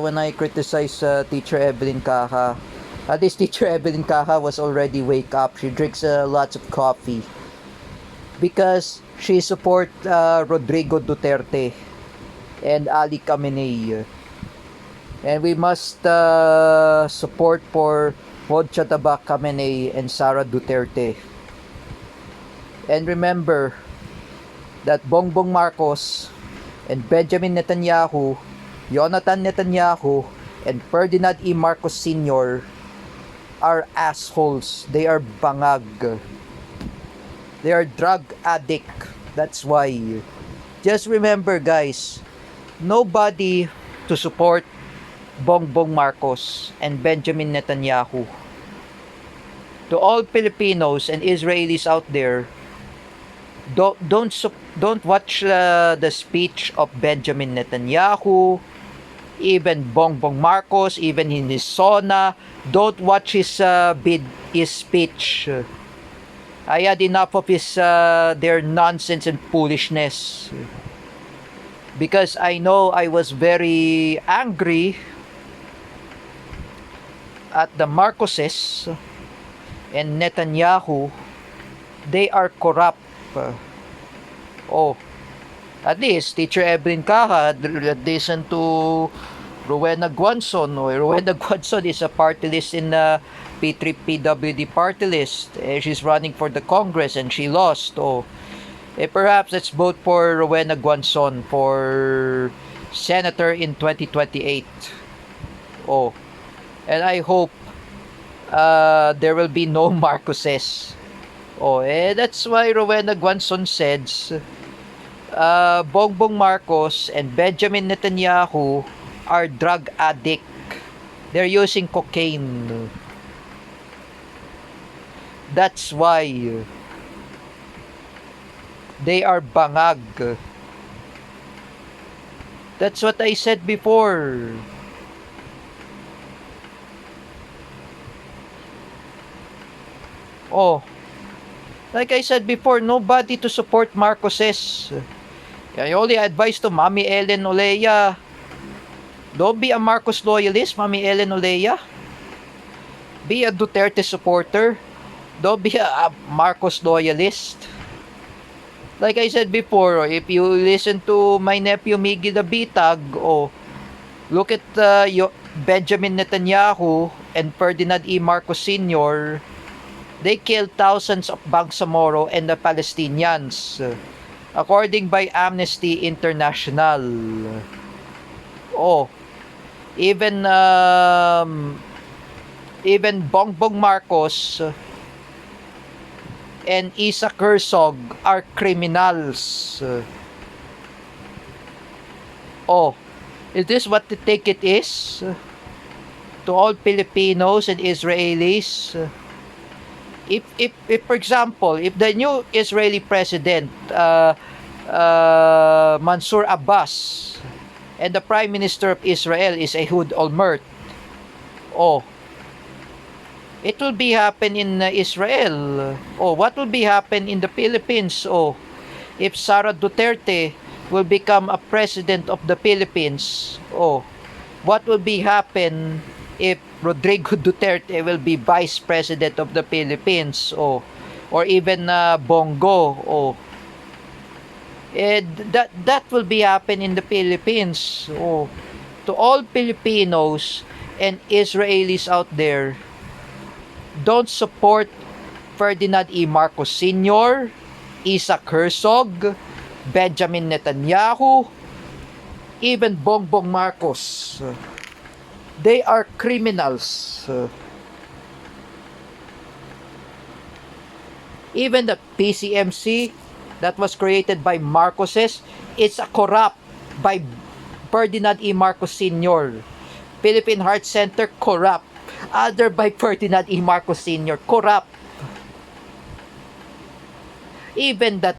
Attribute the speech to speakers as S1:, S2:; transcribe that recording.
S1: When I criticize Teacher Evelyn Caja, at least Teacher Evelyn Caja was already wake up. She drinks lots of coffee because she support Rodrigo Duterte and Ali Khamenei. And we must support for Mojtaba Khamenei and Sara Duterte. And remember that Bongbong Marcos and Benjamin Netanyahu, Jonathan Netanyahu, and Ferdinand E. Marcos Sr. are assholes. They are bangag. They are drug addict. That's why. Just remember, guys, nobody to support Bongbong Marcos and Benjamin Netanyahu. To all Filipinos and Israelis out there, don't watch the speech of Benjamin Netanyahu, even Bongbong Marcos, even in his sauna. Don't watch his speech. I had enough of their nonsense and foolishness, because I know I was very angry at the Marcoses and Netanyahu. They are corrupt. At least Teacher Evelyn Caja listen to Rowena Guanzon. Rowena Guanzon is a party list in the P3PWD party list. She's running for the Congress and she lost. Perhaps let's vote for Rowena Guanzon for senator in 2028. And I hope there will be no Marcoses. That's why Rowena Guanzon says Bongbong Marcos and Benjamin Netanyahu are drug addict. They're using cocaine. That's why they are bangag. That's what I said before. Like I said before, nobody to support Marcoses. I only advise to Mami Ellen Olea. Don't be a Marcos loyalist, Mami Ellen Olea. Be a Duterte supporter. Don't be a Marcos loyalist. Like I said before, if you listen to my nephew Miggy Dabitag, look at Benjamin Netanyahu and Ferdinand E. Marcos Sr., they killed thousands of Bangsamoro and the Palestinians, according by Amnesty International. Even Bongbong Marcos and Isaac Herzog are criminals. Is this what the ticket is to all Filipinos and Israelis? If for example, if the new Israeli president Mansour Abbas and the Prime Minister of Israel is Ehud Olmert, it will be happen in Israel. What will be happen in the Philippines? If Sara Duterte will become a president of the Philippines, what will be happen if Rodrigo Duterte will be vice president of the Philippines, or even Bongo, that will be happen in the Philippines. To all Filipinos and Israelis out there, don't support Ferdinand E. Marcos Sr., Isaac Herzog, Benjamin Netanyahu, even Bongbong Marcos. They are criminals. Even the PCMC that was created by Marcoses, it's a corrupt by Ferdinand E. Marcos Sr. Philippine Heart Center, corrupt. Other by Ferdinand E. Marcos Sr., corrupt. Even that